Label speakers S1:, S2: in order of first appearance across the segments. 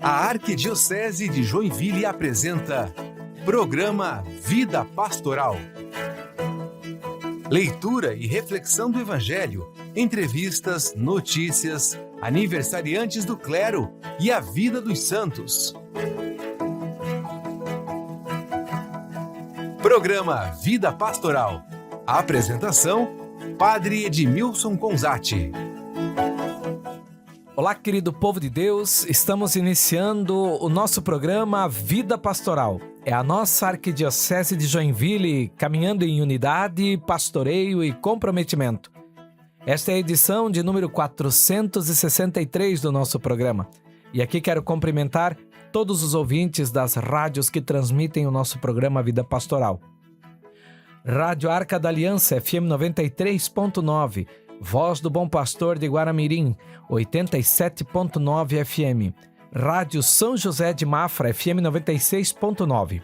S1: A Arquidiocese de Joinville apresenta Programa Vida Pastoral. Leitura e reflexão do Evangelho, entrevistas, notícias, aniversariantes do clero e a vida dos santos. Programa Vida Pastoral. A apresentação, Padre Edmilson Conzatti.
S2: Olá, querido povo de Deus, estamos iniciando o nosso programa Vida Pastoral. É a nossa Arquidiocese de Joinville caminhando em unidade, pastoreio e comprometimento. Esta é a edição de número 463 do nosso programa. E aqui quero cumprimentar todos os ouvintes das rádios que transmitem o nosso programa Vida Pastoral. Rádio Arca da Aliança, FM 93.9, Voz do Bom Pastor de Guaramirim, 87.9 FM. Rádio São José de Mafra, FM 96.9.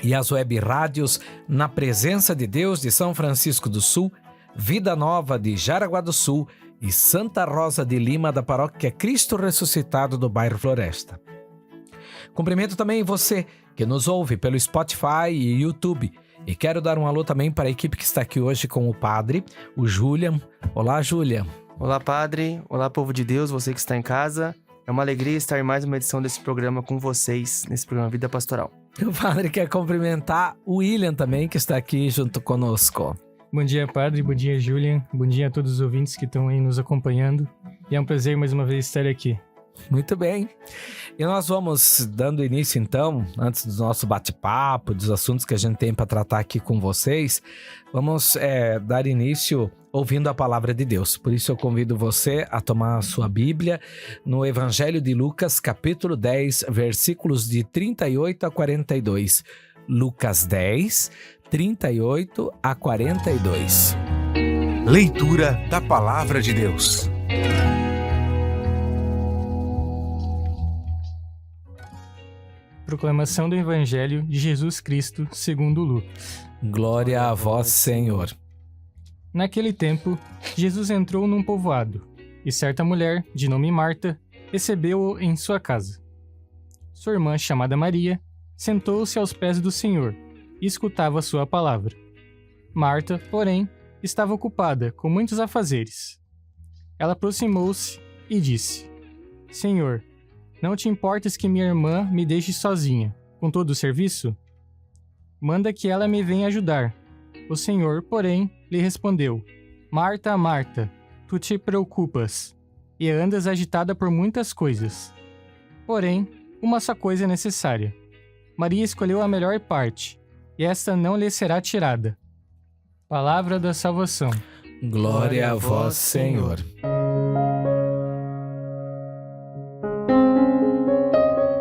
S2: E as web rádios Na Presença de Deus de São Francisco do Sul, Vida Nova de Jaraguá do Sul e Santa Rosa de Lima da Paróquia Cristo Ressuscitado do bairro Floresta. Cumprimento também você que nos ouve pelo Spotify e YouTube. E quero dar um alô também para a equipe que está aqui hoje com o Padre, o Julian. Olá, Julian.
S3: Olá, Padre. Olá, povo de Deus, você que está em casa. É uma alegria estar em mais uma edição desse programa com vocês, nesse programa Vida Pastoral.
S2: O Padre quer cumprimentar o William também, que está aqui junto conosco.
S4: Bom dia, Padre. Bom dia, Julian. Bom dia a todos os ouvintes que estão aí nos acompanhando. E é um prazer mais uma vez estar aqui.
S2: Muito bem. E nós vamos dando início então, antes do nosso bate-papo, dos assuntos que a gente tem para tratar aqui com vocês, vamos dar início ouvindo a palavra de Deus. Por isso eu convido você a tomar a sua Bíblia no Evangelho de Lucas, capítulo 10, versículos de 38 a 42. Lucas 10, 38 a 42.
S1: Leitura da Palavra de Deus.
S4: Proclamação do Evangelho de Jesus Cristo segundo Lucas.
S2: Glória a vós, Senhor.
S4: Naquele tempo, Jesus entrou num povoado, e certa mulher, de nome Marta, recebeu-o em sua casa. Sua irmã, chamada Maria, sentou-se aos pés do Senhor e escutava sua palavra. Marta, porém, estava ocupada com muitos afazeres. Ela aproximou-se e disse: Senhor, não te importas que minha irmã me deixe sozinha, com todo o serviço? Manda que ela me venha ajudar. O Senhor, porém, lhe respondeu: Marta, Marta, tu te preocupas e andas agitada por muitas coisas. Porém, uma só coisa é necessária. Maria escolheu a melhor parte, e esta não lhe será tirada. Palavra da salvação.
S2: Glória a vós, Senhor.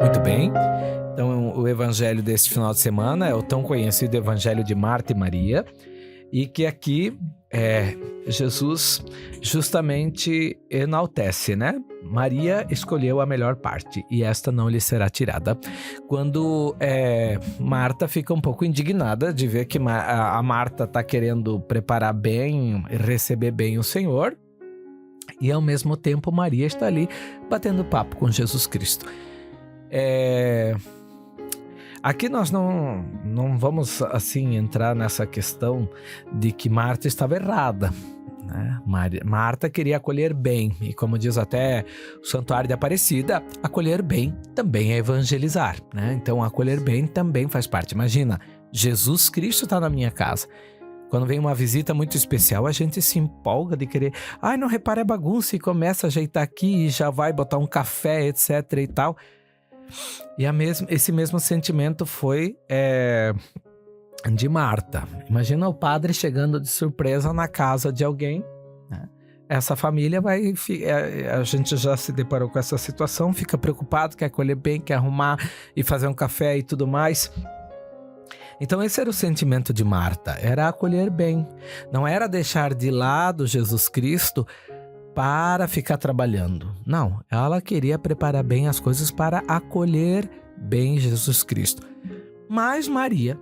S2: Muito bem, então o evangelho desse final de semana é o tão conhecido evangelho de Marta e Maria, e que aqui Jesus justamente enaltece, né? Maria escolheu a melhor parte e esta não lhe será tirada. Quando Marta fica um pouco indignada de ver que a Marta está querendo preparar bem, receber bem o Senhor, e ao mesmo tempo Maria está ali batendo papo com Jesus Cristo. Aqui nós não vamos assim entrar nessa questão de que Marta estava errada, né? Marta queria acolher bem, e como diz até o Santuário de Aparecida, acolher bem também é evangelizar, né? Então acolher bem também faz parte. Imagina, Jesus Cristo está na minha casa. Quando vem uma visita muito especial, a gente se empolga de querer, não repare a bagunça, e começa a ajeitar aqui e já vai botar um café, etc e tal. E esse mesmo sentimento foi de Marta. Imagina o padre chegando de surpresa na casa de alguém, né? Essa família a gente já se deparou com essa situação, fica preocupado, quer acolher bem, quer arrumar e fazer um café e tudo mais. Então esse era o sentimento de Marta, era acolher bem. Não era deixar de lado Jesus Cristo para ficar trabalhando. Não, ela queria preparar bem as coisas para acolher bem Jesus Cristo. Mas Maria,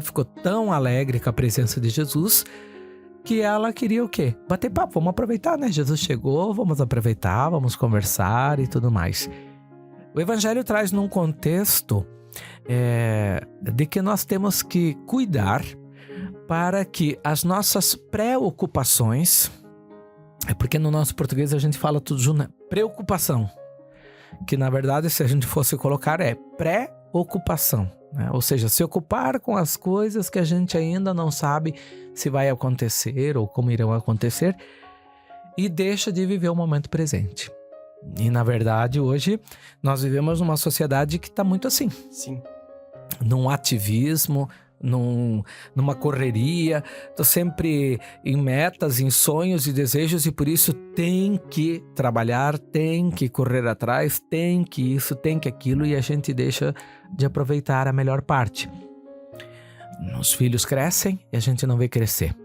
S2: ficou tão alegre com a presença de Jesus que ela queria o quê? Bater papo, vamos aproveitar, né? Jesus chegou, vamos aproveitar, vamos conversar e tudo mais. O Evangelho traz num contexto de que nós temos que cuidar para que as nossas preocupações, porque no nosso português a gente fala tudo junto, né? Preocupação, que na verdade se a gente fosse colocar é pré-ocupação, né? Ou seja, se ocupar com as coisas que a gente ainda não sabe se vai acontecer ou como irão acontecer, e deixa de viver o momento presente. E na verdade hoje nós vivemos numa sociedade que está muito assim.
S3: Sim.
S2: Num ativismo, numa correria, tô sempre em metas, em sonhos e desejos, e por isso tem que trabalhar, tem que correr atrás, tem que isso, tem que aquilo, e a gente deixa de aproveitar a melhor parte. Os filhos crescem e a gente não vê crescer.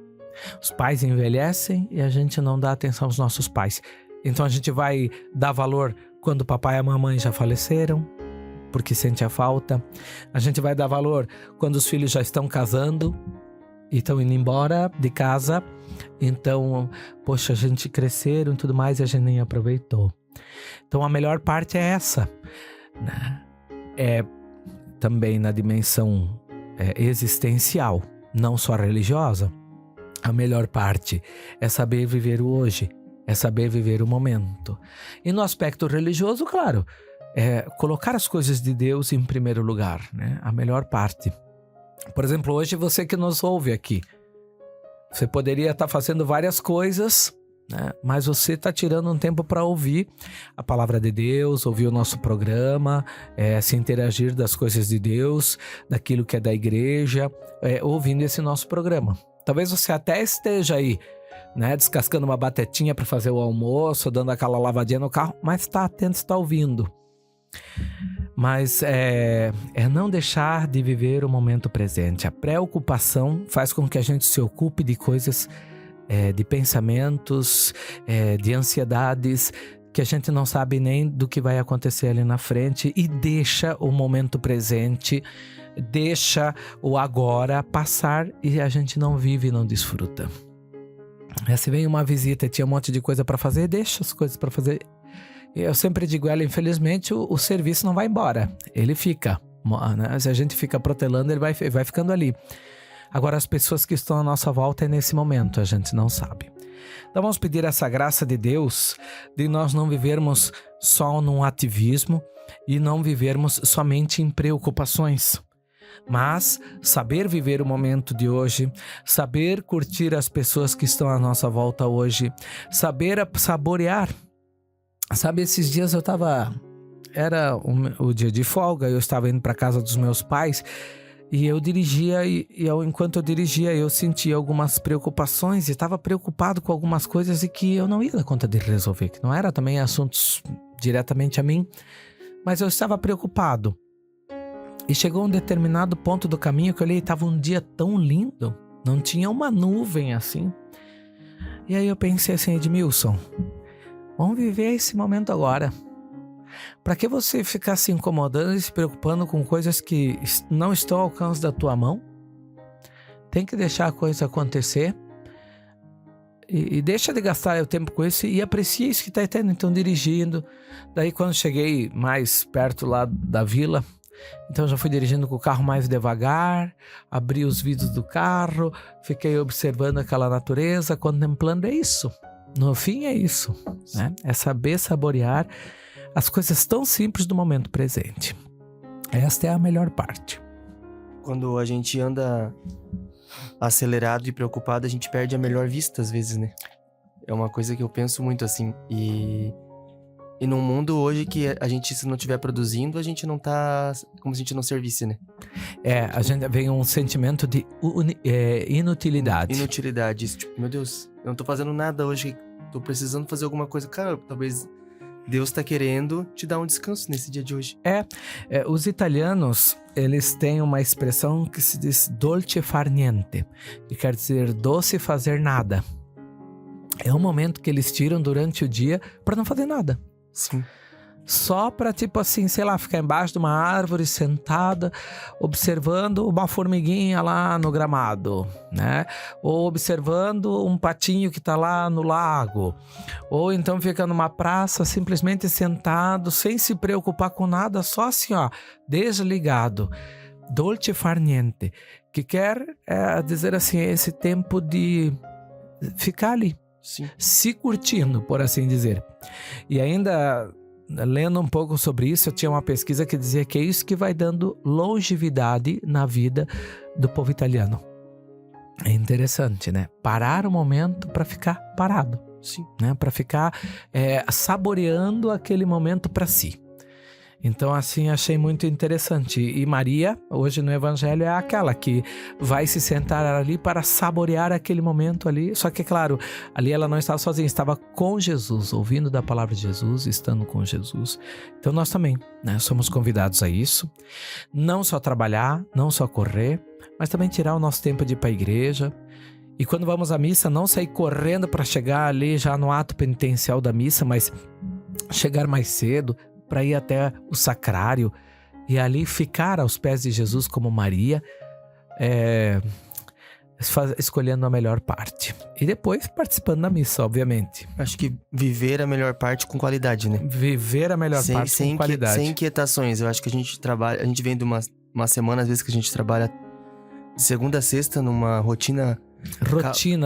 S2: Os pais envelhecem e a gente não dá atenção aos nossos pais. Então a gente vai dar valor quando o papai e a mamãe já faleceram, porque sente a falta. A gente vai dar valor quando os filhos já estão casando e estão indo embora de casa. Então, poxa, a gente cresceram e tudo mais e a gente nem aproveitou. Então a melhor parte é essa, né? É também na dimensão existencial, não só religiosa. A melhor parte é saber viver o hoje, é saber viver o momento. E no aspecto religioso, claro, é colocar as coisas de Deus em primeiro lugar, né? A melhor parte. Por exemplo, hoje você que nos ouve aqui, você poderia estar fazendo várias coisas, né? Mas você está tirando um tempo para ouvir a palavra de Deus, ouvir o nosso programa, se interagir das coisas de Deus, daquilo que é da igreja, ouvindo esse nosso programa. Talvez você até esteja aí, né, descascando uma batatinha para fazer o almoço, dando aquela lavadinha no carro, mas está atento, está ouvindo. Mas é não deixar de viver o momento presente. A preocupação faz com que a gente se ocupe de coisas, de pensamentos, de ansiedades, que a gente não sabe nem do que vai acontecer ali na frente, e deixa o momento presente, deixa o agora passar e a gente não vive e não desfruta. Se vem uma visita e tinha um monte de coisa para fazer, deixa as coisas para fazer. Eu sempre digo ela, infelizmente, o serviço não vai embora, ele fica, né? Se a gente fica protelando, ele vai ficando ali. Agora, as pessoas que estão à nossa volta é nesse momento, a gente não sabe. Então vamos pedir essa graça de Deus, de nós não vivermos só num ativismo e não vivermos somente em preocupações, mas saber viver o momento de hoje, saber curtir as pessoas que estão à nossa volta hoje, saber saborear. Sabe, esses dias era o dia de folga, eu estava indo para casa dos meus pais e eu dirigia, enquanto eu dirigia eu sentia algumas preocupações e estava preocupado com algumas coisas e que eu não ia dar conta de resolver, que não era também assuntos diretamente a mim, mas eu estava preocupado. E chegou um determinado ponto do caminho que eu olhei e estava um dia tão lindo, não tinha uma nuvem assim. E aí eu pensei assim, Edmilson, vamos viver esse momento agora. Para que você ficar se incomodando e se preocupando com coisas que não estão ao alcance da tua mão? Tem que deixar a coisa acontecer. E deixa de gastar o tempo com isso e aprecia isso que está tendo. Então, dirigindo. Daí, quando cheguei mais perto lá da vila, então já fui dirigindo com o carro mais devagar, abri os vidros do carro, fiquei observando aquela natureza, contemplando. É isso. No fim é isso, né? É saber saborear as coisas tão simples do momento presente. Esta é a melhor parte.
S3: Quando a gente anda acelerado e preocupado, a gente perde a melhor vista às vezes, né? É uma coisa que eu penso muito assim. E num mundo hoje que a gente, se não estiver produzindo, a gente não tá... Como se a gente não servisse, né?
S2: A gente vem um sentimento de inutilidade.
S3: Inutilidade. Tipo, meu Deus, eu não tô fazendo nada hoje, tô precisando fazer alguma coisa. Cara, talvez Deus tá querendo te dar um descanso nesse dia de hoje. Os
S2: italianos, eles têm uma expressão que se diz dolce far niente, que quer dizer doce fazer nada. É um momento que eles tiram durante o dia para não fazer nada.
S3: Sim.
S2: só para, tipo assim, sei lá, ficar embaixo de uma árvore sentada, observando uma formiguinha lá no gramado, né? Ou observando um patinho que tá lá no lago. Ou então fica numa praça simplesmente sentado, sem se preocupar com nada, só assim, ó, desligado. Dolce far niente, que quer dizer assim, esse tempo de ficar ali,
S3: Sim.
S2: se curtindo, por assim dizer. E ainda, lendo um pouco sobre isso, eu tinha uma pesquisa que dizia que é isso que vai dando longevidade na vida do povo italiano. É interessante, né? Parar um momento para ficar parado.
S3: Sim.
S2: Né? Para ficar saboreando aquele momento para si. Então, assim, achei muito interessante. E Maria, hoje no Evangelho, é aquela que vai se sentar ali para saborear aquele momento ali. Só que, claro, ali ela não estava sozinha, estava com Jesus, ouvindo da palavra de Jesus, estando com Jesus. Então, nós também, né, somos convidados a isso. Não só trabalhar, não só correr, mas também tirar o nosso tempo de ir para a igreja. E quando vamos à missa, não sair correndo para chegar ali já no ato penitencial da missa, mas chegar mais cedo, para ir até o sacrário e ali ficar aos pés de Jesus como Maria, escolhendo a melhor parte. E depois participando da missa, obviamente.
S3: Acho que viver a melhor parte com qualidade, né?
S2: Viver a melhor parte com qualidade.
S3: Sem inquietações. Eu acho que a gente trabalha... A gente vem de uma semana, às vezes, que a gente trabalha de segunda a sexta numa rotina...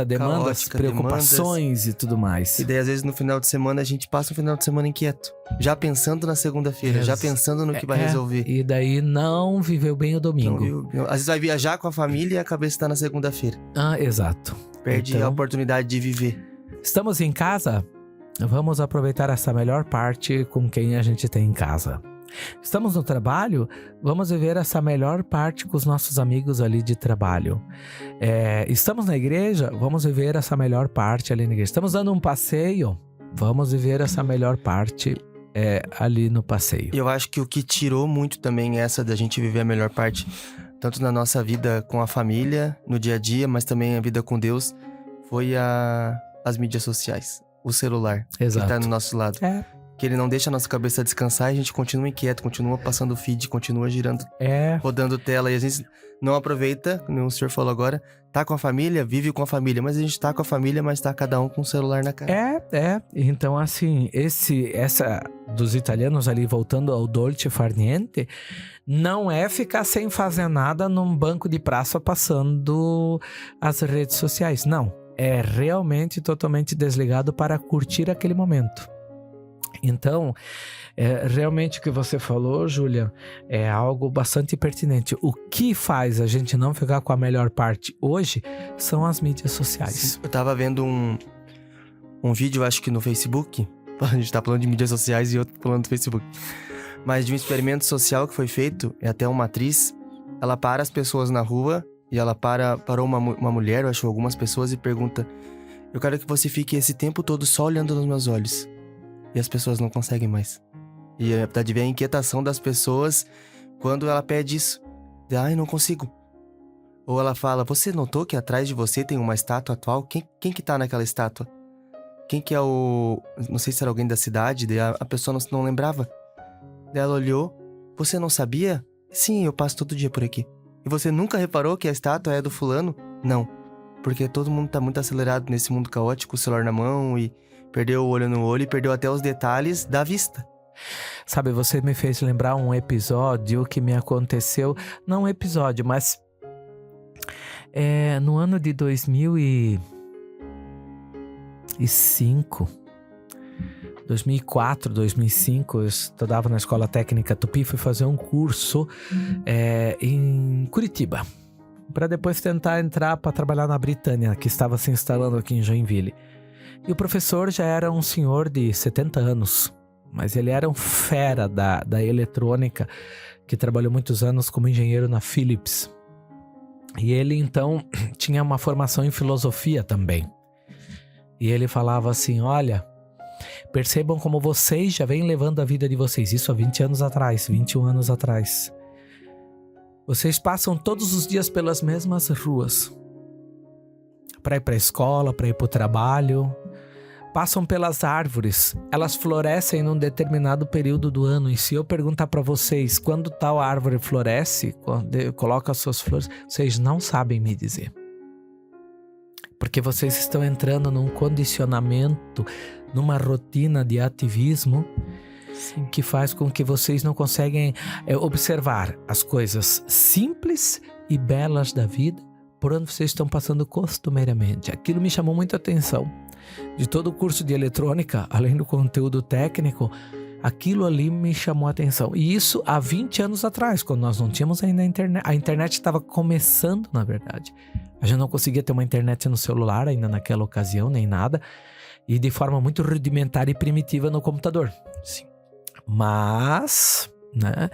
S2: demandas,
S3: caótica,
S2: preocupações e tudo mais.
S3: E daí, às vezes, no final de semana, a gente passa o final de semana inquieto. Já pensando na segunda-feira, já pensando no que vai resolver.
S2: E daí não viveu bem o domingo.
S3: Às vezes vai viajar com a família e a cabeça tá na segunda-feira.
S2: Exato.
S3: Perde
S2: então,
S3: a oportunidade de viver.
S2: Estamos em casa? Vamos aproveitar essa melhor parte com quem a gente tem em casa. Estamos no trabalho? Vamos viver essa melhor parte com os nossos amigos ali de trabalho. Estamos na igreja? Vamos viver essa melhor parte ali na igreja. Estamos dando um passeio? Vamos viver essa melhor parte ali no passeio.
S3: E eu acho que o que tirou muito também essa da gente viver a melhor parte, tanto na nossa vida com a família, no dia a dia, mas também a vida com Deus, foi as mídias sociais, o celular.
S2: Exato.
S3: Que tá no nosso lado. Que ele não deixa a nossa cabeça descansar e a gente continua inquieto, continua passando feed, continua girando, rodando tela. E a gente não aproveita, como o senhor falou agora, tá com a família, vive com a família. Mas a gente tá com a família, mas tá cada um com o celular na cara.
S2: Então, assim, essa dos italianos ali, voltando ao dolce far niente, não é ficar sem fazer nada num banco de praça passando as redes sociais. Não, é realmente totalmente desligado para curtir aquele momento. Então, realmente o que você falou, Júlia, é algo bastante pertinente. O que faz a gente não ficar com a melhor parte hoje são as mídias sociais.
S3: Sim. Eu tava vendo um vídeo, acho que no Facebook, a gente tá falando de mídias sociais e eu tô falando do Facebook, mas de um experimento social que foi feito, até uma atriz, ela para as pessoas na rua e ela parou uma mulher, eu acho, algumas pessoas e pergunta: eu quero que você fique esse tempo todo só olhando nos meus olhos. E as pessoas não conseguem mais. E dá de ver a inquietação das pessoas quando ela pede isso. Ai, não consigo. Ou ela fala: você notou que atrás de você tem uma estátua atual? Quem que tá naquela estátua? Quem que é o... Não sei se era alguém da cidade. Daí a pessoa não lembrava. Daí ela olhou: você não sabia? Sim, eu passo todo dia por aqui. E você nunca reparou que a estátua é do fulano? Não. Porque todo mundo tá muito acelerado nesse mundo caótico, o celular na mão e... perdeu o olho no olho e perdeu até os detalhes da vista.
S2: Sabe, você me fez lembrar um episódio que me aconteceu... Não um episódio, mas... no ano de 2005... 2004, 2005, eu estudava na Escola Técnica Tupi, fui fazer um curso em Curitiba, para depois tentar entrar para trabalhar na Britânia, que estava se instalando aqui em Joinville. E o professor já era um senhor de 70 anos, mas ele era um fera da eletrônica, que trabalhou muitos anos como engenheiro na Philips. E ele, então, tinha uma formação em filosofia também. E ele falava assim: olha, percebam como vocês já vêm levando a vida de vocês. Isso há 20 anos atrás, 21 anos atrás. Vocês passam todos os dias pelas mesmas ruas. Para ir para a escola, para ir para o trabalho. passam pelas árvores, elas florescem num determinado período do ano. E se eu perguntar para vocês quando tal árvore floresce, quando coloca as suas flores, vocês não sabem me dizer. Porque vocês estão entrando num condicionamento, numa rotina de ativismo, sim, que faz com que vocês não conseguem observar as coisas simples e belas da vida por onde vocês estão passando costumeiramente. Aquilo me chamou muita atenção. De todo o curso de eletrônica, além do conteúdo técnico, aquilo ali me chamou a atenção. E isso há 20 anos atrás, quando nós não tínhamos ainda a internet. A internet estava começando, na verdade. A gente não conseguia ter uma internet no celular ainda naquela ocasião, nem nada. E de forma muito rudimentar e primitiva no computador. Sim. Mas, né,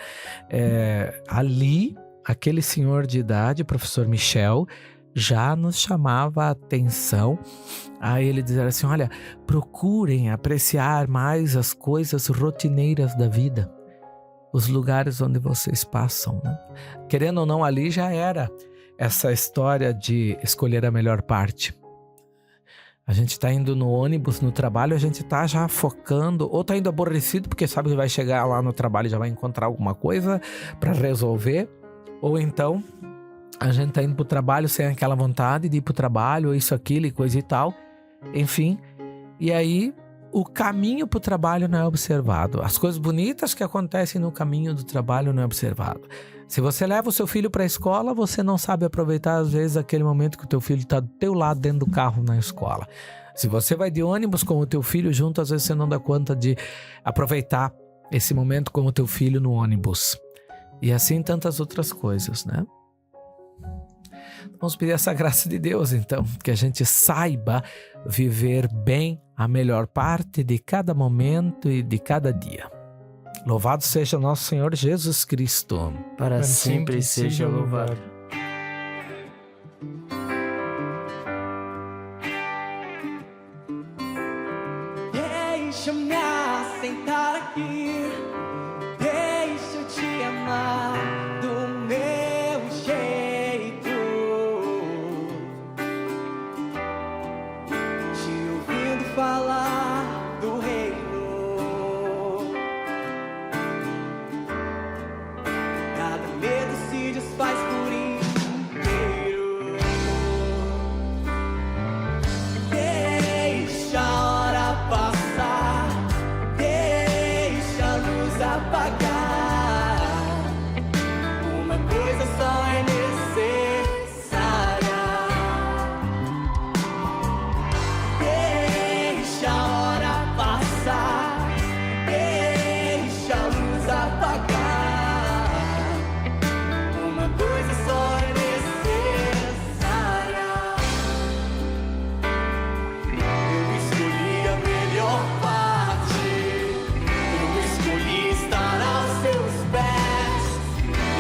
S2: ali, aquele senhor de idade, professor Michel, já nos chamava a atenção a ele dizer assim: olha, procurem apreciar mais as coisas rotineiras da vida, os lugares onde vocês passam, né? Querendo ou não, ali já era essa história de escolher a melhor parte. A gente está indo no ônibus, no trabalho, a gente está já focando, ou está indo aborrecido porque sabe que vai chegar lá no trabalho e já vai encontrar alguma coisa para resolver, ou então a gente tá indo pro trabalho sem aquela vontade de ir pro trabalho, ou isso, aquilo e coisa e tal. Enfim, e aí o caminho pro trabalho não é observado. As coisas bonitas que acontecem no caminho do trabalho não é observado. Se você leva o seu filho pra escola, você não sabe aproveitar às vezes aquele momento que o teu filho tá do teu lado dentro do carro na escola. Se você vai de ônibus com o teu filho junto, às vezes você não dá conta de aproveitar esse momento com o teu filho no ônibus. E assim tantas outras coisas, né? Vamos pedir essa graça de Deus, então, que a gente saiba viver bem a melhor parte de cada momento e de cada dia. Louvado seja nosso Senhor Jesus Cristo.
S3: Para sempre seja louvado.
S5: Deixa-me assentar aqui, deixa eu te amar do meu jeito, te ouvindo falar do reino. Cada medo se desfaz por inteiro. Deixa a hora passar, deixa a luz apagar. Uma coisa só é necessária. Deixa a hora passar, deixa a luz apagar. Uma coisa só é necessária. Eu escolhi a melhor parte, eu escolhi estar aos seus pés.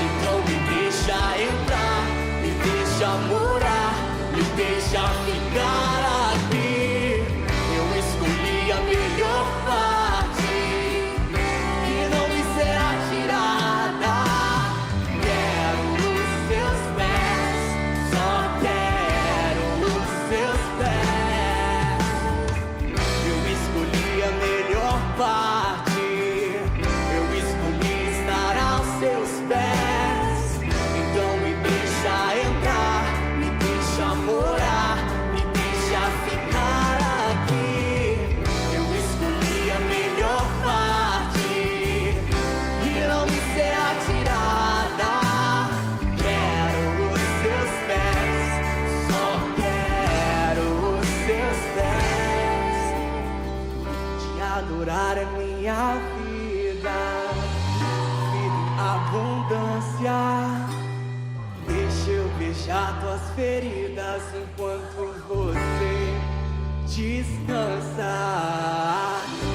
S5: Então me deixa entrar, me deixa morar, me deixa ficar aqui. Eu escolhi a melhor parte, que não me será tirada. Quero os seus pés, só quero os seus pés. Eu escolhi a melhor parte, eu escolhi estar aos seus pés. Então me deixa entrar, me deixa morar, me deixa ficar aqui. Eu escolhi a melhor parte, que não me será tirada. Quero os seus pés, só quero os seus pés. Te adorar é minha vida, vida em abundância. Deixa eu beijar tuas feridas enquanto você descansa.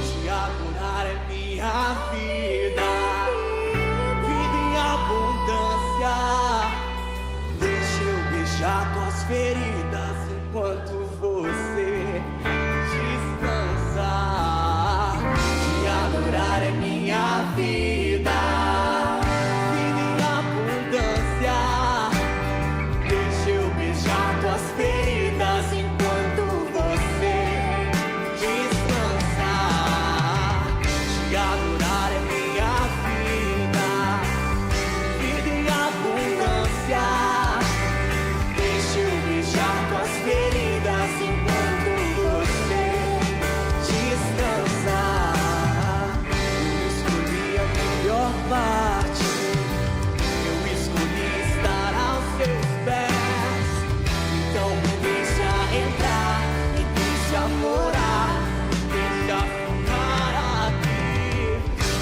S5: Te adorar é minha vida, vida em abundância. Deixa eu beijar tuas feridas enquanto você descansa. Te adorar é minha vida, vida em abundância. Deixa eu beijar tuas feridas enquanto você descansa. te adorar é minha vida, vida em abundância. Deixa eu beijar tuas feridas enquanto você descansa. Eu escolhi a melhor parte, eu escolhi estar aos seus pés. Então me deixa entrar, me deixa morar, me deixa ficar aqui.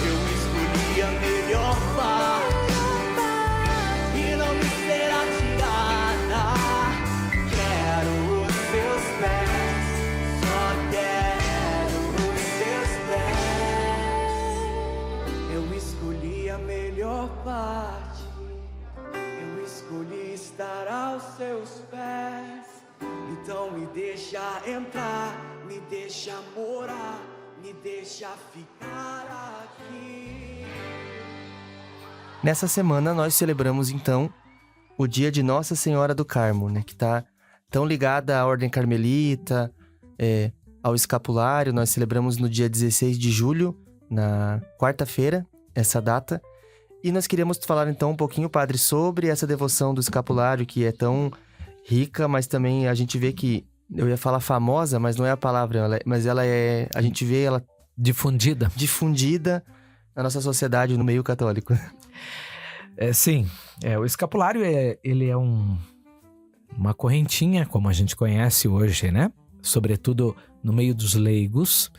S5: Eu escolhi a melhor parte e não me será tirada. Quero os seus pés, só quero os seus pés. Eu escolhi a melhor parte, eu escolhi estar aos seus pés. Então me deixa entrar, me deixa morar, me deixa ficar aqui.
S3: Nessa semana nós celebramos então o dia de Nossa Senhora do Carmo, né? Que tá tão ligada à Ordem Carmelita, ao escapulário. Nós celebramos no dia 16 de julho, na quarta-feira, essa data. E nós queríamos falar então um pouquinho, padre, sobre essa devoção do escapulário, que é tão rica, mas também a gente vê que, eu ia falar famosa, mas não é a palavra, mas ela é, a gente vê ela
S2: Difundida.
S3: difundida na nossa sociedade, no meio católico.
S2: Sim, o escapulário ele é uma correntinha, como a gente conhece hoje, né? Sobretudo no meio dos leigos,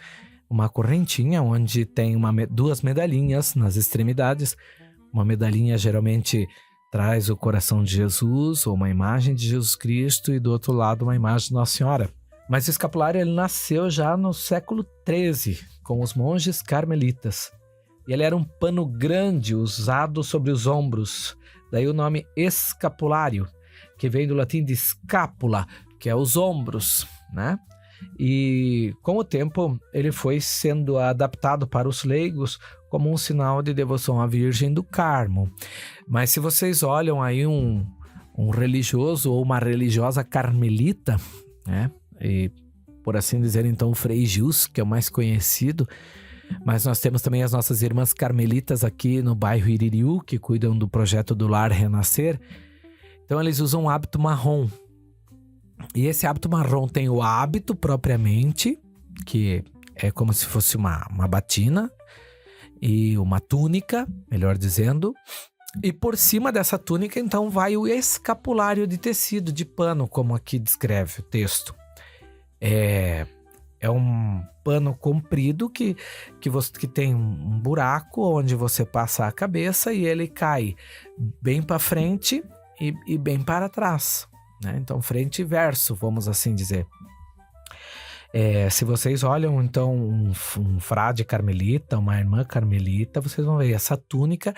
S2: uma correntinha onde tem duas medalhinhas nas extremidades. Uma medalhinha geralmente traz o coração de Jesus ou uma imagem de Jesus Cristo e do outro lado uma imagem de Nossa Senhora. Mas o escapulário ele nasceu já no século XIII, com os monges carmelitas. E ele era um pano grande usado sobre os ombros. Daí o nome escapulário, que vem do latim de scapula, que é os ombros, né? E com o tempo ele foi sendo adaptado para os leigos como um sinal de devoção à Virgem do Carmo. Mas se vocês olham aí um religioso ou uma religiosa carmelita, né? E por assim dizer, então, o Frei Gils, que é o mais conhecido, mas nós temos também as nossas irmãs carmelitas aqui no bairro Iririú, que cuidam do projeto do Lar Renascer. Então eles usam um hábito marrom. E esse hábito marrom tem o hábito propriamente, que é como se fosse uma batina e uma túnica, melhor dizendo. E por cima dessa túnica, então, vai o escapulário de tecido, de pano, como aqui descreve o texto. É um pano comprido que tem um buraco onde você passa a cabeça e ele cai bem para frente e bem para trás, né? Então, frente e verso, vamos assim dizer. Se vocês olham, então, um frade carmelita, uma irmã carmelita, vocês vão ver essa túnica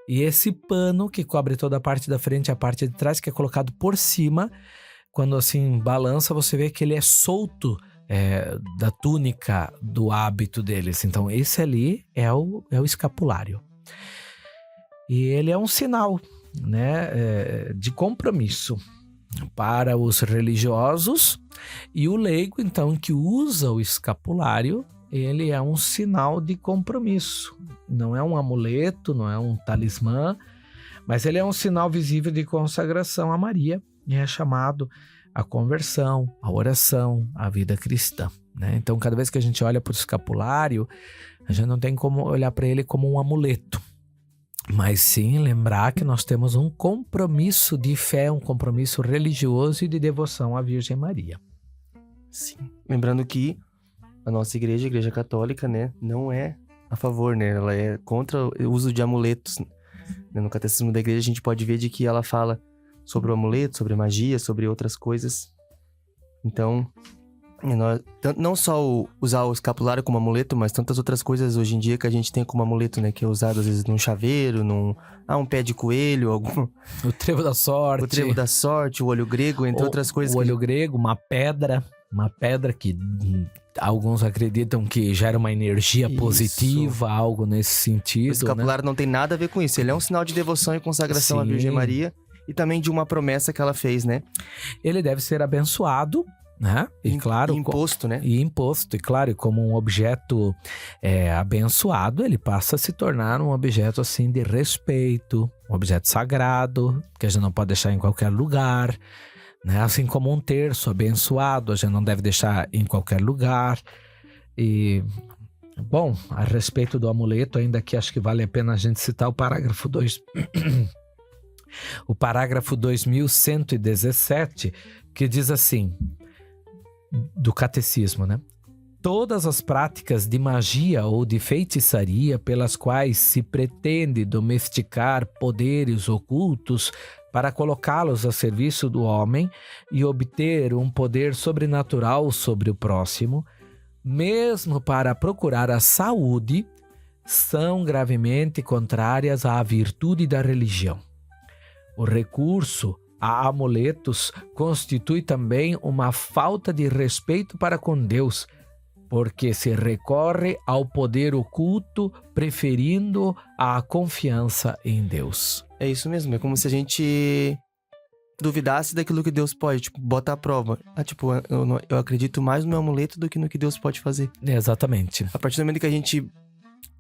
S2: e esse pano que cobre toda a parte da frente e a parte de trás, que é colocado por cima. Quando assim balança, você vê que ele é solto da túnica, do hábito deles. Então esse ali é o escapulário. E ele é um sinal, né, de compromisso para os religiosos. E o leigo, então, que usa o escapulário, ele é um sinal de compromisso. Não é um amuleto, não é um talismã, mas ele é um sinal visível de consagração a Maria. E é chamado a conversão, a oração, a vida cristã, né? Então, cada vez que a gente olha para o escapulário, a gente não tem como olhar para ele como um amuleto, mas sim lembrar que nós temos um compromisso de fé, um compromisso religioso e de devoção à Virgem Maria.
S3: Sim. Lembrando que a nossa igreja, a Igreja Católica, né, não é a favor, né? Ela é contra o uso de amuletos. No Catecismo da Igreja a gente pode ver de que ela fala sobre o amuleto, sobre magia, sobre outras coisas. Então, não só usar o escapulário como amuleto, mas tantas outras coisas hoje em dia que a gente tem como amuleto, né? Que é usado às vezes num chaveiro, um pé de coelho,
S2: O trevo da sorte.
S3: O trevo da sorte, o olho grego, entre outras coisas.
S2: O olho grego, uma pedra que alguns acreditam que gera uma energia positiva, algo nesse sentido.
S3: O escapulário, né, não tem nada a ver com isso. Ele é um sinal de devoção e consagração à Virgem Maria. E também de uma promessa que ela fez, né?
S2: Ele deve ser abençoado né? E claro,
S3: imposto, né?
S2: E imposto, e claro, e como um objeto abençoado, ele passa a se tornar um objeto assim de respeito, um objeto sagrado, que a gente não pode deixar em qualquer lugar, né? Assim como um terço abençoado, a gente não deve deixar em qualquer lugar. E, bom, a respeito do amuleto, ainda que acho que vale a pena a gente citar o parágrafo 2. O parágrafo 2117, que diz assim, do catecismo, né? Todas as práticas de magia ou de feitiçaria pelas quais se pretende domesticar poderes ocultos para colocá-los a serviço do homem e obter um poder sobrenatural sobre o próximo, mesmo para procurar a saúde, são gravemente contrárias à virtude da religião. O recurso a amuletos constitui também uma falta de respeito para com Deus, porque se recorre ao poder oculto, preferindo a confiança em Deus.
S3: É isso mesmo, é como se a gente duvidasse daquilo que Deus pode, tipo, bota à prova. Eu acredito mais no meu amuleto do que no que Deus pode fazer.
S2: Exatamente.
S3: A partir do momento que a gente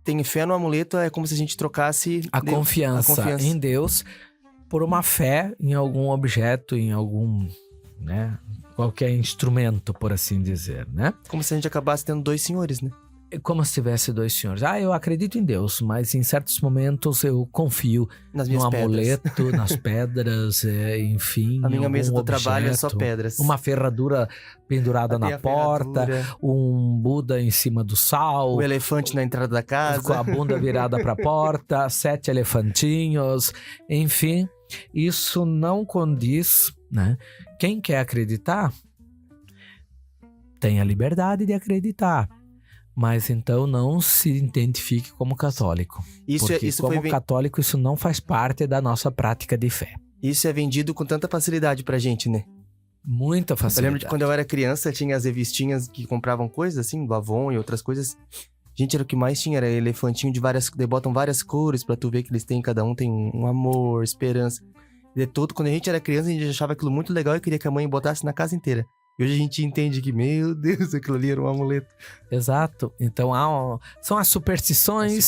S3: tem fé no amuleto, é como se a gente trocasse
S2: a confiança em Deus por uma fé em algum objeto, em algum, né, qualquer instrumento, por assim dizer, né?
S3: Como se a gente acabasse tendo dois senhores, né?
S2: É como se tivesse dois senhores. Eu acredito em Deus, mas em certos momentos eu confio
S3: nas minhas
S2: no
S3: pedras.
S2: amuleto, nas pedras, enfim.
S3: A minha mesa do
S2: objeto,
S3: trabalho é só pedras.
S2: Uma ferradura pendurada na porta, um Buda em cima do sal.
S3: O elefante na entrada da casa.
S2: Com a bunda virada para a porta, 7 elefantinhos, enfim. Isso não condiz, né? Quem quer acreditar tem a liberdade de acreditar, mas então não se identifique como católico. Porque como católico isso não faz parte da nossa prática de fé.
S3: Isso é vendido com tanta facilidade pra gente, né?
S2: Muita facilidade.
S3: Eu lembro de quando eu era criança, tinha as revistinhas que compravam coisas assim, do Avon e outras coisas. Gente, era o que mais tinha, era elefantinho de várias... botam várias cores pra tu ver que eles têm, cada um tem um amor, esperança. De tudo, quando a gente era criança, a gente achava aquilo muito legal e queria que a mãe botasse na casa inteira. E hoje a gente entende que, meu Deus, aquilo ali era um amuleto.
S2: Exato. Então, são as superstições.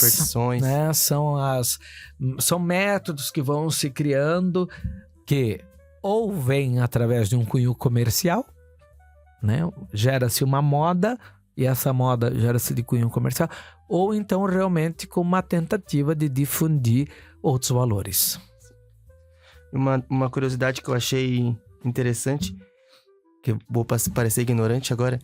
S2: Né? São métodos que vão se criando que ou vêm através de um cunho comercial, né? Gera-se uma moda e essa moda gera-se de cunho comercial, ou então realmente com uma tentativa de difundir outros valores.
S3: Uma curiosidade que eu achei interessante, que eu vou parecer ignorante agora,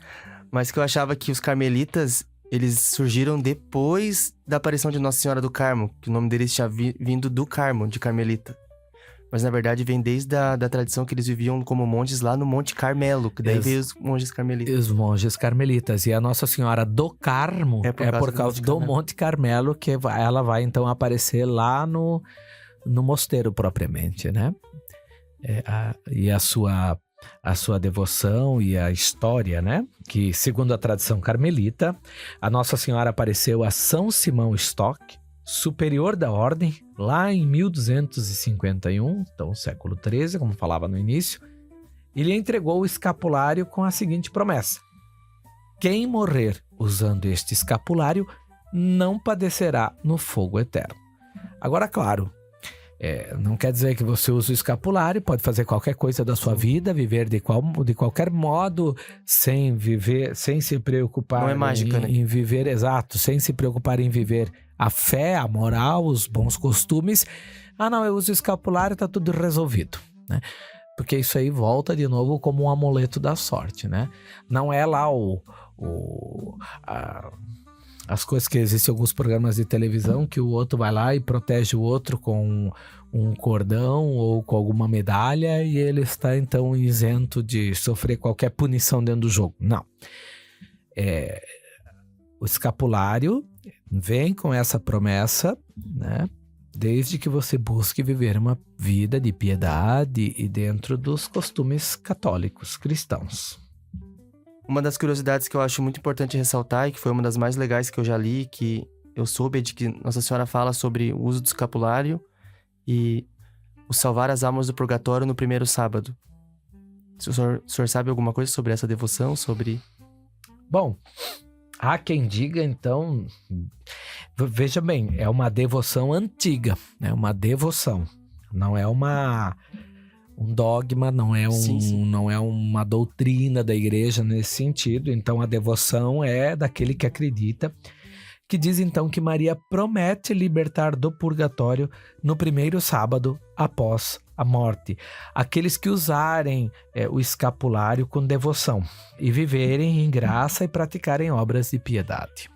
S3: mas que eu achava que os carmelitas, eles surgiram depois da aparição de Nossa Senhora do Carmo, que o nome deles tinha vindo do Carmo, de Carmelita. Mas na verdade vem desde a tradição que eles viviam como monges lá no Monte Carmelo, que daí veio os monges carmelitas.
S2: Os monges carmelitas. E a Nossa Senhora do Carmo é por causa do Monte Carmelo que ela vai então aparecer lá no mosteiro propriamente, né? E a sua devoção e a história, né? Que segundo a tradição carmelita, a Nossa Senhora apareceu a São Simão Stock, superior da ordem, lá em 1251, então século XIII, como falava no início, e lhe entregou o escapulário com a seguinte promessa: quem morrer usando este escapulário não padecerá no fogo eterno. Agora, claro, não quer dizer que você use o escapulário, pode fazer qualquer coisa da sua vida, viver de qualquer modo, sem se preocupar
S3: não é mágica, né?
S2: Em viver, exato, sem se preocupar em viver a fé, a moral, os bons costumes. Não, eu uso o escapulário, tá tudo resolvido, né? Porque isso aí volta de novo como um amuleto da sorte, né? Não é lá as coisas que existem em alguns programas de televisão, que o outro vai lá e protege o outro com um cordão ou com alguma medalha e ele está então isento de sofrer qualquer punição dentro do jogo. Não. O escapulário vem com essa promessa, né? Desde que você busque viver uma vida de piedade e dentro dos costumes católicos cristãos.
S3: Uma das curiosidades que eu acho muito importante ressaltar, e que foi uma das mais legais que eu já li, que eu soube, é de que Nossa Senhora fala sobre o uso do escapulário e o salvar as almas do purgatório no primeiro sábado. O senhor sabe alguma coisa sobre essa devoção, sobre...
S2: Bom, há quem diga, então, veja bem, é uma devoção antiga, é uma devoção, não é um dogma, não é,
S3: Sim.
S2: não é uma doutrina da igreja nesse sentido. Então a devoção é daquele que acredita, que diz então que Maria promete libertar do purgatório no primeiro sábado após a morte aqueles que usarem o escapulário com devoção e viverem em graça e praticarem obras de piedade.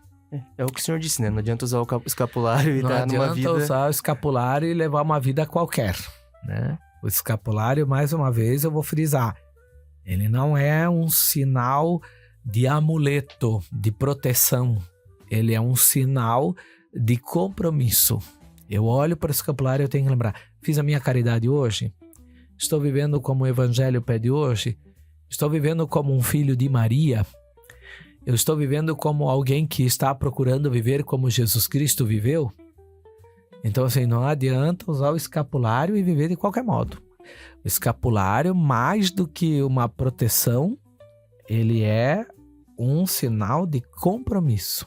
S3: É o que o senhor disse, né? Não adianta usar o escapulário e
S2: Não
S3: estar numa
S2: adianta
S3: vida...
S2: usar o escapulário e levar uma vida qualquer, né? O escapulário, mais uma vez, eu vou frisar, ele não é um sinal de amuleto, de proteção. Ele é um sinal de compromisso. Eu olho para o escapulário e eu tenho que lembrar, fiz a minha caridade hoje? Estou vivendo como o Evangelho pede hoje? Estou vivendo como um filho de Maria? Eu estou vivendo como alguém que está procurando viver como Jesus Cristo viveu? Então, assim, não adianta usar o escapulário e viver de qualquer modo. O escapulário, mais do que uma proteção, ele é um sinal de compromisso.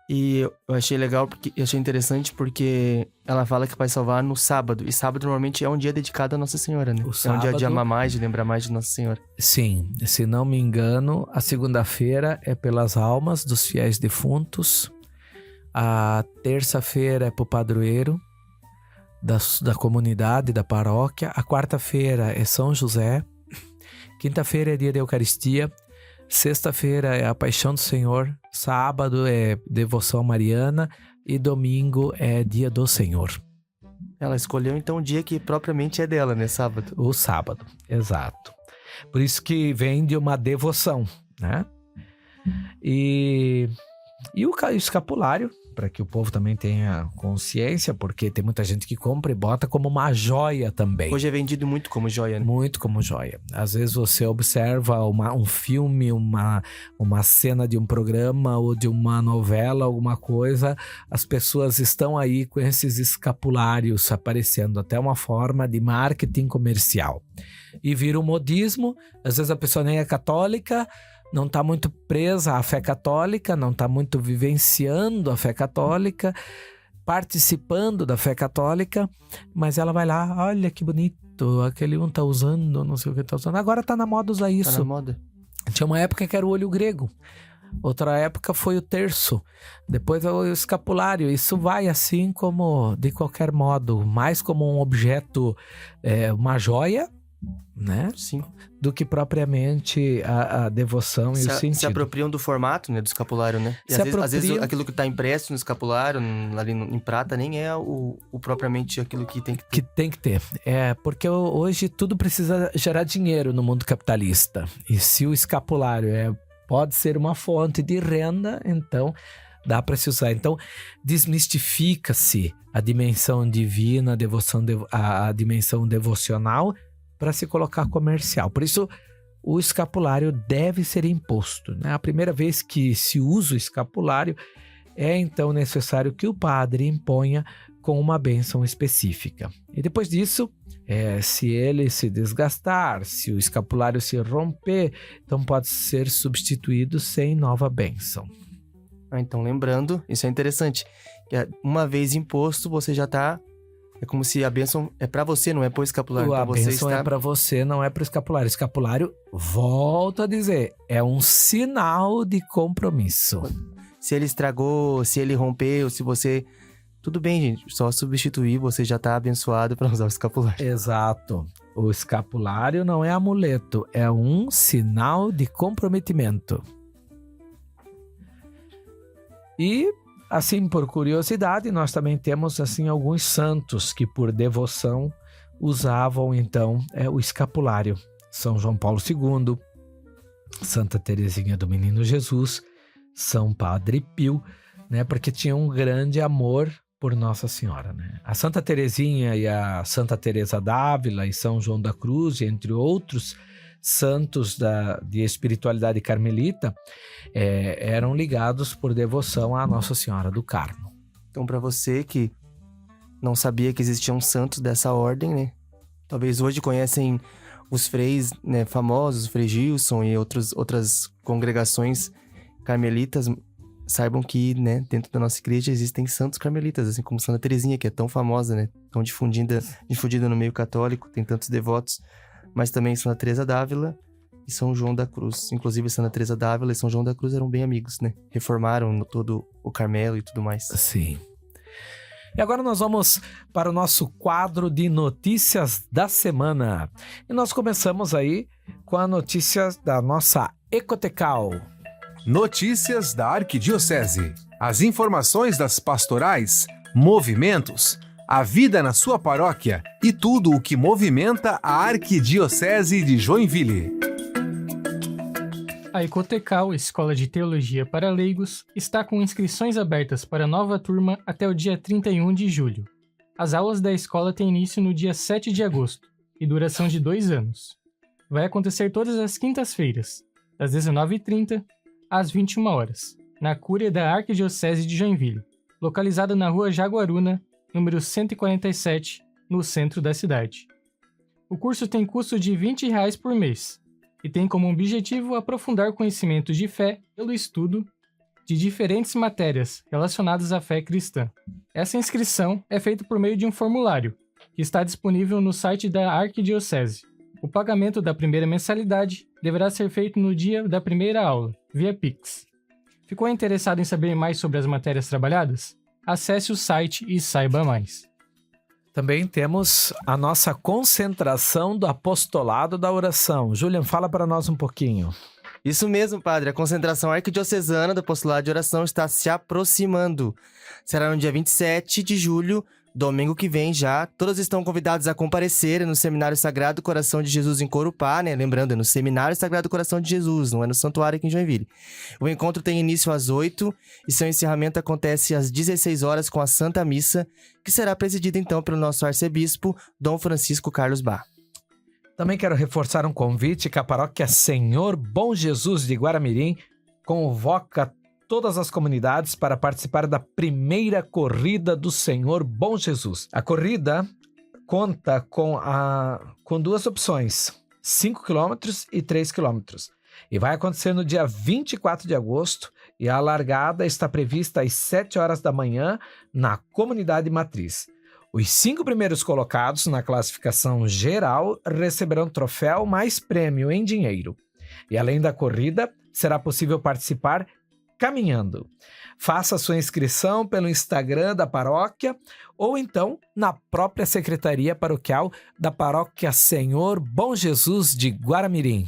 S3: E eu achei legal, eu achei interessante porque ela fala que vai salvar no sábado. E sábado normalmente é um dia dedicado a Nossa Senhora, né?
S2: O
S3: É um dia de
S2: sábado-
S3: amar mais, de lembrar mais de Nossa Senhora.
S2: Sim, se não me engano, a segunda-feira é pelas almas dos fiéis defuntos. A terça-feira é para o padroeiro da comunidade, da paróquia. A quarta-feira é São José. Quinta-feira é dia da Eucaristia. Sexta-feira é a Paixão do Senhor. Sábado é devoção mariana. E domingo é dia do Senhor.
S3: Ela escolheu então o dia que propriamente é dela, né? Sábado.
S2: O sábado, exato. Por isso que vem de uma devoção, né? E o escapulário, para que o povo também tenha consciência, porque tem muita gente que compra e bota como uma joia também.
S3: Hoje é vendido muito como joia, né?
S2: Muito como joia. Às vezes você observa um filme, uma cena de um programa ou de uma novela, alguma coisa, as pessoas estão aí com esses escapulários aparecendo, até uma forma de marketing comercial. E vira um modismo, às vezes a pessoa nem é católica, não está muito presa à fé católica, não está muito vivenciando a fé católica, participando da fé católica, mas ela vai lá, olha que bonito, aquele um tá usando, não sei o que tá usando. Agora tá na moda usar
S3: Tá
S2: isso.
S3: na moda.
S2: Tinha uma época que era o olho grego, outra época foi o terço, depois é o escapulário. Isso vai assim como de qualquer modo, mais como um objeto, uma joia, né?
S3: Sim.
S2: Do que propriamente a devoção e o
S3: Se
S2: sentido.
S3: apropriam do formato, né? Do escapulário, né? E
S2: Se
S3: às vezes
S2: apropriam.
S3: aquilo que tá impresso no escapulário, ali em prata, nem é o propriamente aquilo que tem que ter.
S2: Que tem que ter. Porque hoje tudo precisa gerar dinheiro no mundo capitalista. E se o escapulário pode ser uma fonte de renda, então dá para se usar. Então desmistifica-se a dimensão divina, a dimensão devocional para se colocar comercial. Por isso o escapulário deve ser imposto, né? A primeira vez que se usa o escapulário é então necessário que o padre imponha com uma bênção específica. E depois disso, se ele se desgastar, se o escapulário se romper, então pode ser substituído sem nova bênção.
S3: Então, lembrando, isso é interessante, que uma vez imposto, você já tá... É como se a bênção é pra você, não é pro escapulário.
S2: A
S3: Então você
S2: bênção
S3: está...
S2: é para você, não é para o escapulário. O escapulário, volto a dizer, é um sinal de compromisso.
S3: Se ele estragou, se ele rompeu, se você... Tudo bem, gente. Só substituir, você já tá abençoado pra usar o escapulário.
S2: Exato. O escapulário não é amuleto, é um sinal de comprometimento. E, assim, por curiosidade, nós também temos assim alguns santos que por devoção usavam então o escapulário. São João Paulo II, Santa Teresinha do Menino Jesus, São Padre Pio, né? Porque tinham um grande amor por Nossa Senhora, né? A Santa Teresinha e a Santa Teresa d'Ávila e São João da Cruz, entre outros santos de espiritualidade carmelita, eram ligados por devoção à Nossa Senhora do Carmo.
S3: Então, pra você que não sabia que existiam santos dessa ordem, né? Talvez hoje conhecem os freis, né, famosos, o Frei Gilson e outras congregações carmelitas, saibam que, né, dentro da nossa igreja existem santos carmelitas, assim como Santa Teresinha, que é tão famosa, né, tão difundida no meio católico, tem tantos devotos, mas também Santa Teresa d'Ávila e São João da Cruz. Inclusive, Santa Teresa d'Ávila e São João da Cruz eram bem amigos, né, reformaram todo o Carmelo e tudo mais.
S2: Sim. E agora nós vamos para o nosso quadro de notícias da semana. E nós começamos aí com a notícia da nossa Ecotecal.
S1: Notícias da Arquidiocese. As informações das pastorais, movimentos, a vida na sua paróquia e tudo o que movimenta a Arquidiocese de Joinville.
S4: A Ecotecal, Escola de Teologia para Leigos, está com inscrições abertas para a nova turma até o dia 31 de julho. As aulas da escola têm início no dia 7 de agosto e duração de 2 anos. Vai acontecer todas as quintas-feiras, das 19h30 às 21 horas, na Cúria da Arquidiocese de Joinville, localizada na Rua Jaguaruna, número 147, no centro da cidade. O curso tem custo de R$ 20 por mês e tem como objetivo aprofundar conhecimentos de fé pelo estudo de diferentes matérias relacionadas à fé cristã. Essa inscrição é feita por meio de um formulário, que está disponível no site da Arquidiocese. O pagamento da primeira mensalidade deverá ser feito no dia da primeira aula, via Pix. Ficou interessado em saber mais sobre as matérias trabalhadas? Acesse o site e saiba mais.
S2: Também temos a nossa concentração do apostolado da oração. Julian, fala para nós um pouquinho.
S3: Isso mesmo, padre. A concentração arquidiocesana do apostolado de oração está se aproximando. Será no dia 27 de julho, domingo que vem já. Todos estão convidados a comparecerem no Seminário Sagrado Coração de Jesus em Corupá, né? Lembrando, é no Seminário Sagrado Coração de Jesus, não é no Santuário aqui em Joinville. O encontro tem início às 8h e seu encerramento acontece às 16 horas com a Santa Missa, que será presidida então pelo nosso arcebispo, Dom Francisco Carlos Bá.
S2: Também quero reforçar um convite que a paróquia Senhor Bom Jesus de Guaramirim convoca todas as comunidades para participar da primeira corrida do Senhor Bom Jesus. A corrida conta com 2 opções, 5 km e 3 km. E vai acontecer no dia 24 de agosto e a largada está prevista às 7 horas da manhã na comunidade matriz. Os 5 primeiros colocados na classificação geral receberão troféu mais prêmio em dinheiro. E além da corrida, será possível participar caminhando. Faça sua inscrição pelo Instagram da paróquia ou então na própria Secretaria Paroquial da Paróquia Senhor Bom Jesus de Guaramirim.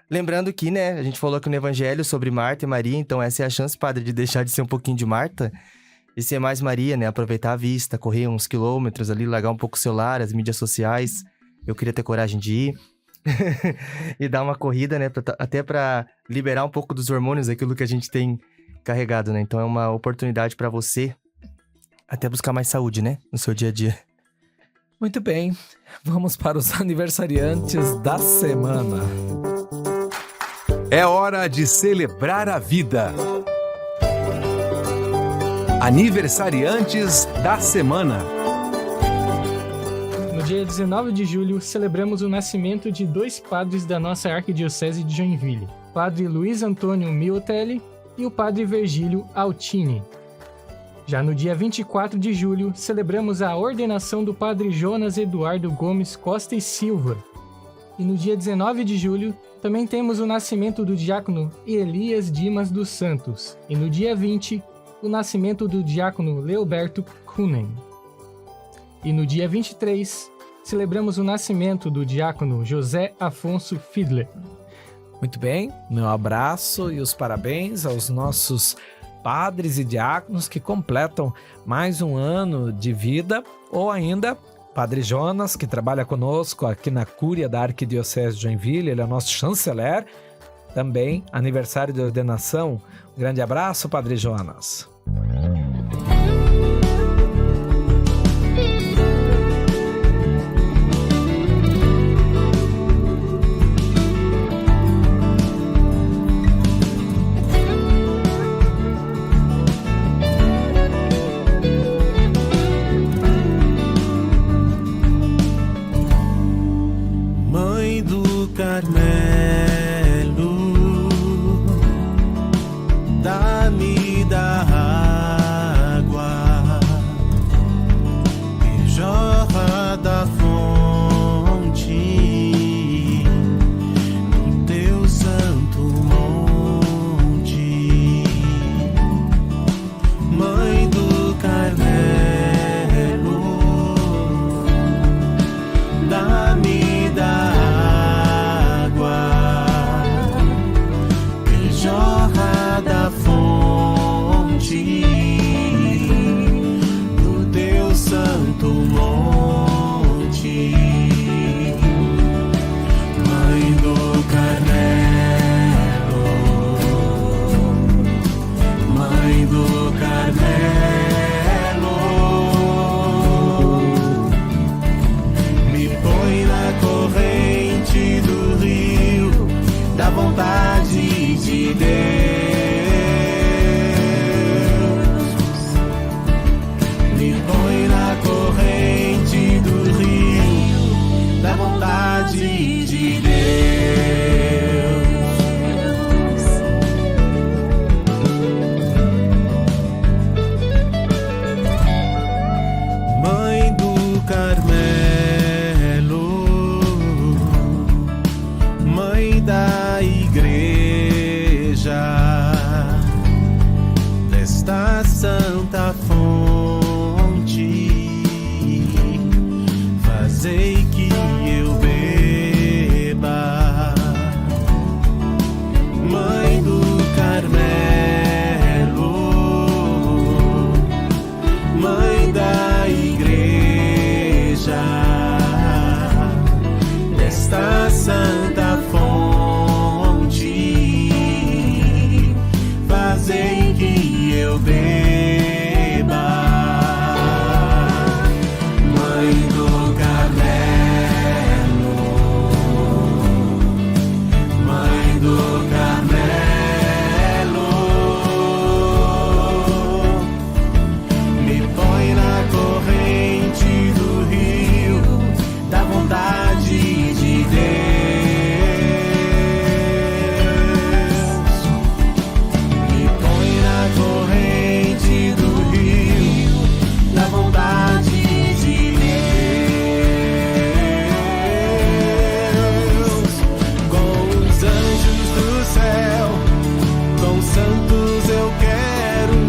S3: Lembrando que, né, a gente falou aqui no Evangelho sobre Marta e Maria, então essa é a chance, padre, de deixar de ser um pouquinho de Marta e ser mais Maria, né? Aproveitar a vista, correr uns quilômetros ali, largar um pouco o celular, as mídias sociais. Eu queria ter coragem de ir e dar uma corrida, né? Até para liberar um pouco dos hormônios, aquilo que a gente tem carregado, né? Então é uma oportunidade para você até buscar mais saúde, né? No seu dia a dia.
S2: Muito bem, vamos para os aniversariantes da semana.
S1: É hora de celebrar a vida. Aniversariantes da semana.
S4: No dia 19 de julho, celebramos o nascimento de 2 padres da nossa Arquidiocese de Joinville, Padre Luiz Antônio Miotelli e o Padre Virgílio Altini. Já no dia 24 de julho, celebramos a ordenação do Padre Jonas Eduardo Gomes Costa e Silva. E no dia 19 de julho, também temos o nascimento do diácono Elias Dimas dos Santos. E no dia 20, o nascimento do diácono Leoberto Kunen. E no dia 23, celebramos o nascimento do diácono José Afonso Fiedler.
S2: Muito bem, meu abraço e os parabéns aos nossos padres e diáconos que completam mais um ano de vida, ou ainda Padre Jonas, que trabalha conosco aqui na Cúria da Arquidiocese de Joinville, ele é o nosso chanceler, também aniversário de ordenação. Um grande abraço, Padre Jonas.
S5: no teu santo monte, Mãe do Carmelo, Mãe do Carmelo, me põe na corrente do rio da vontade de Deus. Me põe na corrente do rio da vontade de Deus. Mãe do Carmelo, Mãe da Igreja, nesta santa fonte, fazei que eu beba. Mãe do Carmelo, Mãe da Igreja, nesta santa fonte, fazei que eu beba. Mãe do Carmelo, Mãe do Carmelo, me põe na corrente do rio da vontade de Deus. Me põe na corrente do rio da vontade de Deus. Com os anjos do céu, com os santos eu quero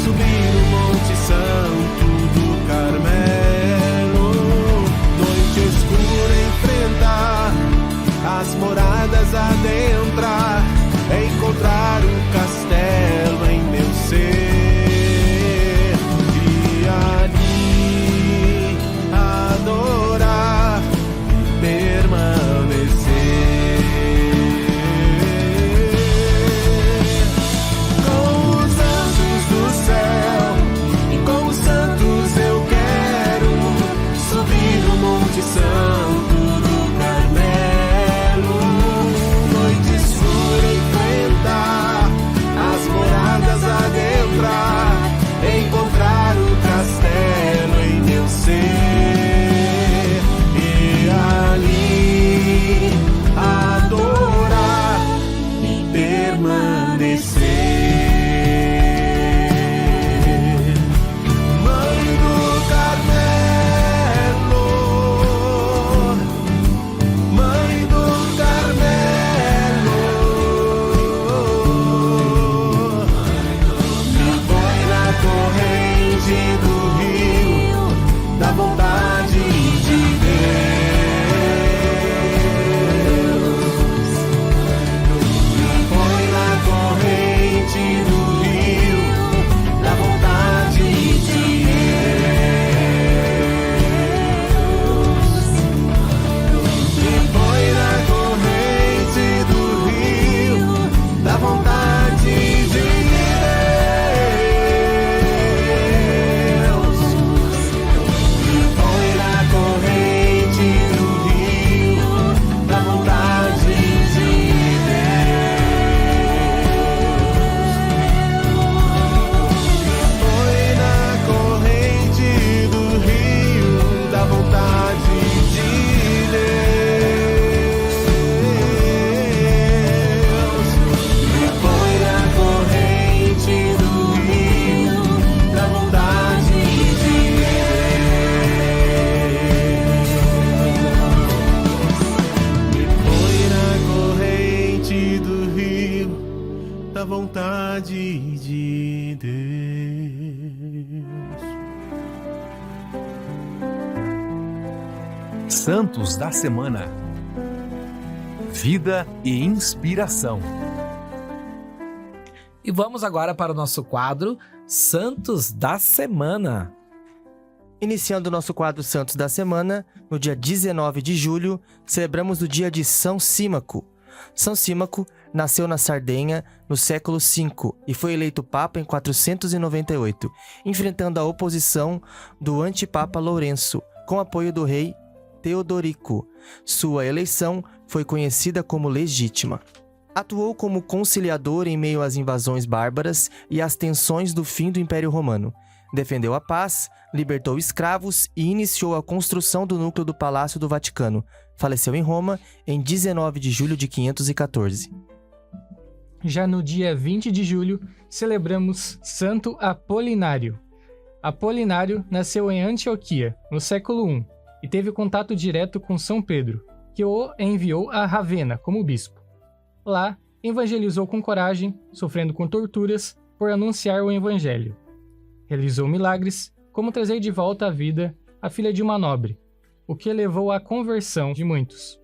S5: subir o Monte Santo do Carmelo. Noite escura enfrentar, as moradas adentrar, encontrar o castelo em meu ser, e ali adorar e permanecer. Com os anjos do céu e com os santos eu quero subir no Monte Santo do Carmelo. Noite escura enfrentar, as moradas adentrar, encontrar o castelo em meu ser, e ali adorar e permanecer. Mãe do Carmelo, Mãe do Carmelo, me põe na corrente do rio da vontade de Deus. Me põe na corrente do rio da vontade de Deus. Me põe na corrente do rio da vontade de Deus. Me põe na corrente do rio da vontade de Deus. Me põe na corrente do rio da vontade de Deus. Me põe na corrente do rio da vontade de Deus. Me põe na corrente do rio da vontade de Deus.
S1: Santos da Semana. Vida e inspiração.
S2: E vamos agora para o nosso quadro Santos da Semana.
S3: Iniciando o nosso quadro Santos da Semana, no dia 19 de julho, celebramos o dia de São Símaco. São Símaco nasceu na Sardenha no século V e foi eleito Papa em 498, enfrentando a oposição do antipapa Lourenço, com apoio do rei Teodorico. Sua eleição foi conhecida como legítima. Atuou como conciliador em meio às invasões bárbaras e às tensões do fim do Império Romano. Defendeu a paz, libertou escravos e iniciou a construção do núcleo do Palácio do Vaticano. Faleceu em Roma em 19 de julho de 514.
S4: Já no dia 20 de julho, celebramos Santo Apolinário. Apolinário nasceu em Antioquia, no século I, e teve contato direto com São Pedro, que o enviou a Ravenna como bispo. Lá, evangelizou com coragem, sofrendo com torturas, por anunciar o evangelho. Realizou milagres, como trazer de volta à vida a filha de uma nobre, o que levou à conversão de muitos.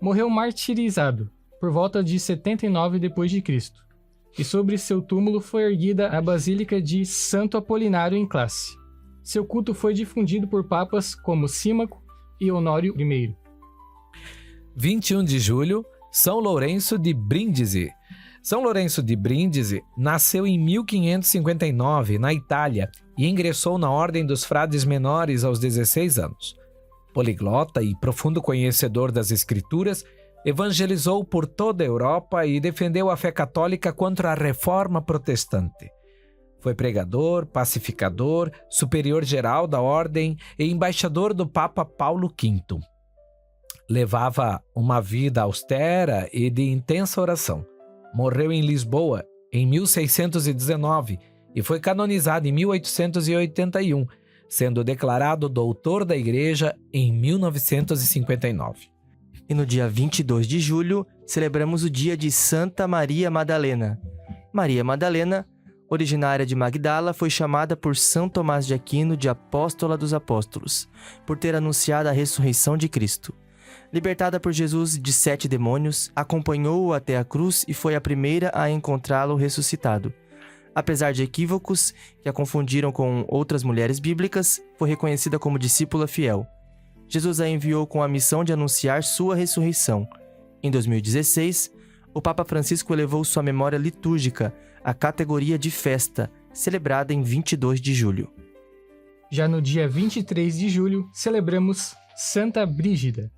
S4: Morreu martirizado, por volta de 79 d.C., e sobre seu túmulo foi erguida a Basílica de Santo Apolinário em Classe. Seu culto foi difundido por papas como Símaco e Honório I.
S2: 21 de julho, São Lourenço de Brindisi. São Lourenço de Brindisi nasceu em 1559, na Itália, e ingressou na Ordem dos Frades Menores aos 16 anos. Poliglota e profundo conhecedor das Escrituras, evangelizou por toda a Europa e defendeu a fé católica contra a Reforma Protestante. Foi pregador, pacificador, superior-geral da Ordem e embaixador do Papa Paulo V. Levava uma vida austera e de intensa oração. Morreu em Lisboa em 1619 e foi canonizado em 1881, sendo declarado doutor da Igreja em 1959.
S3: E no dia 22 de julho, celebramos o dia de Santa Maria Madalena. Maria Madalena, originária de Magdala, foi chamada por São Tomás de Aquino de Apóstola dos Apóstolos, por ter anunciado a ressurreição de Cristo. Libertada por Jesus de 7 demônios, acompanhou-o até a cruz e foi a primeira a encontrá-lo ressuscitado. Apesar de equívocos que a confundiram com outras mulheres bíblicas, foi reconhecida como discípula fiel. Jesus a enviou com a missão de anunciar sua ressurreição. Em 2016, o Papa Francisco elevou sua memória litúrgica à categoria de festa, celebrada em 22 de julho.
S4: Já no dia 23 de julho, celebramos Santa Brígida.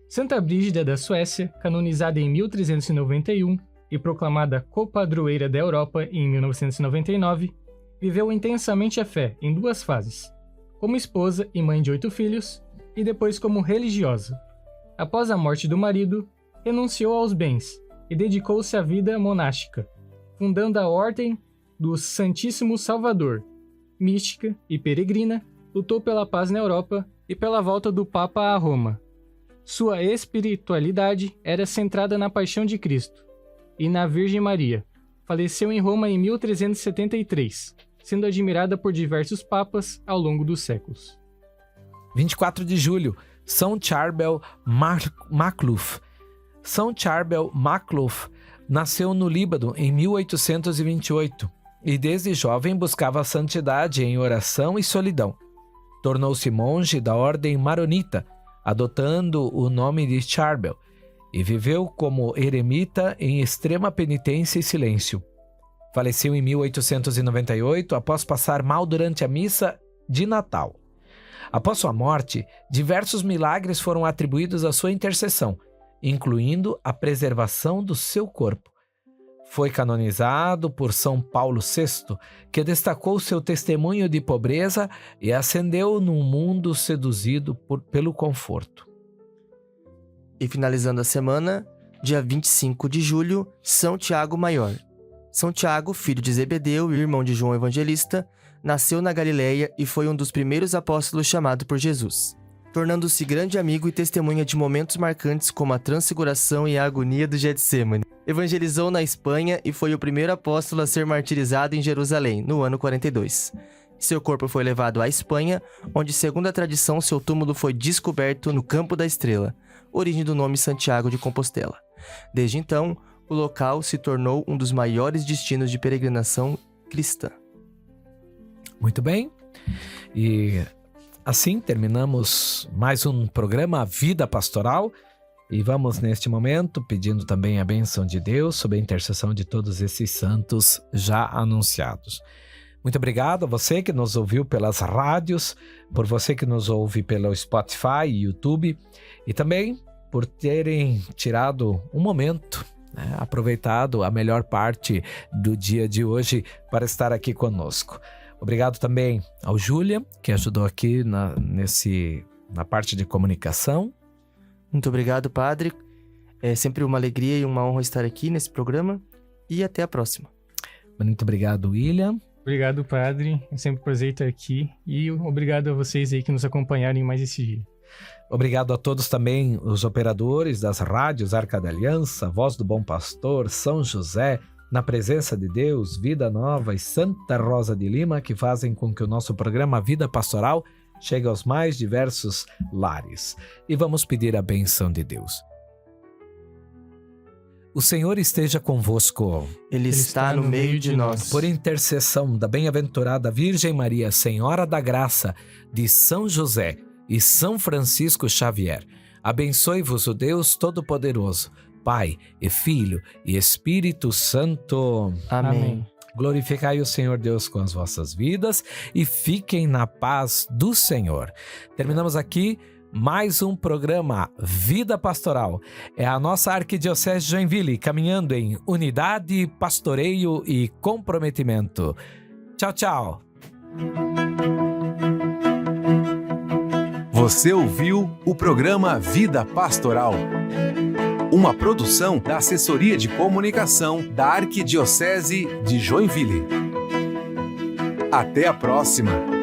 S4: Santa Brígida da Suécia, canonizada em 1391 e proclamada copadroeira da Europa em 1999, viveu intensamente a fé em duas fases, como esposa e mãe de 8 filhos, e depois como religiosa. Após a morte do marido, renunciou aos bens e dedicou-se à vida monástica, fundando a Ordem do Santíssimo Salvador. Mística e peregrina, lutou pela paz na Europa e pela volta do Papa a Roma. Sua espiritualidade era centrada na paixão de Cristo e na Virgem Maria. Faleceu em Roma em 1373, sendo admirada por diversos papas ao longo dos séculos.
S2: 24 de julho, São Charbel Makhlouf. São Charbel Makhlouf nasceu no Líbano em 1828 e desde jovem buscava a santidade em oração e solidão. Tornou-se monge da ordem maronita, adotando o nome de Charbel, e viveu como eremita em extrema penitência e silêncio. Faleceu em 1898 após passar mal durante a missa de Natal. Após sua morte, diversos milagres foram atribuídos à sua intercessão, incluindo a preservação do seu corpo. Foi canonizado por São Paulo VI, que destacou seu testemunho de pobreza e ascendeu num mundo seduzido pelo conforto.
S3: E finalizando a semana, dia 25 de julho, São Tiago Maior. São Tiago, filho de Zebedeu e irmão de João Evangelista, nasceu na Galileia e foi um dos primeiros apóstolos chamado por Jesus, tornando-se grande amigo e testemunha de momentos marcantes como a transfiguração e a agonia do Getsêmani. Evangelizou na Espanha e foi o primeiro apóstolo a ser martirizado em Jerusalém, no ano 42. Seu corpo foi levado à Espanha, onde, segundo a tradição, seu túmulo foi descoberto no Campo da Estrela, origem do nome Santiago de Compostela. Desde então, o local se tornou um dos maiores destinos de peregrinação cristã.
S2: Muito bem. E assim terminamos mais um programa Vida Pastoral. E vamos neste momento pedindo também a bênção de Deus sob a intercessão de todos esses santos já anunciados. Muito obrigado a você que nos ouviu pelas rádios, por você que nos ouve pelo Spotify e YouTube e também por terem tirado um momento, né, aproveitado a melhor parte do dia de hoje para estar aqui conosco. Obrigado também ao Júlia, que ajudou aqui na parte de comunicação.
S3: Muito obrigado, Padre. É sempre uma alegria e uma honra estar aqui nesse programa. E até a próxima.
S2: Muito obrigado, William.
S4: Obrigado, Padre. É sempre um prazer estar aqui. E obrigado a vocês aí que nos acompanharam em mais esse dia.
S2: Obrigado a todos também, os operadores das rádios Arca da Aliança, Voz do Bom Pastor, São José, Na Presença de Deus, Vida Nova e Santa Rosa de Lima, que fazem com que o nosso programa Vida Pastoral chegue aos mais diversos lares. E vamos pedir a bênção de Deus. O Senhor esteja convosco.
S3: Ele está no meio de nós.
S2: Por intercessão da bem-aventurada Virgem Maria, Senhora da Graça, de São José e São Francisco Xavier, abençoe-vos o Deus Todo-Poderoso, Pai e Filho e Espírito Santo.
S3: Amém.
S2: Glorificai o Senhor Deus com as vossas vidas e fiquem na paz do Senhor. Terminamos aqui mais um programa Vida Pastoral. É a nossa Arquidiocese de Joinville caminhando em unidade, pastoreio e comprometimento. Tchau, tchau.
S1: Você ouviu o programa Vida Pastoral, uma produção da Assessoria de Comunicação da Arquidiocese de Joinville. Até a próxima!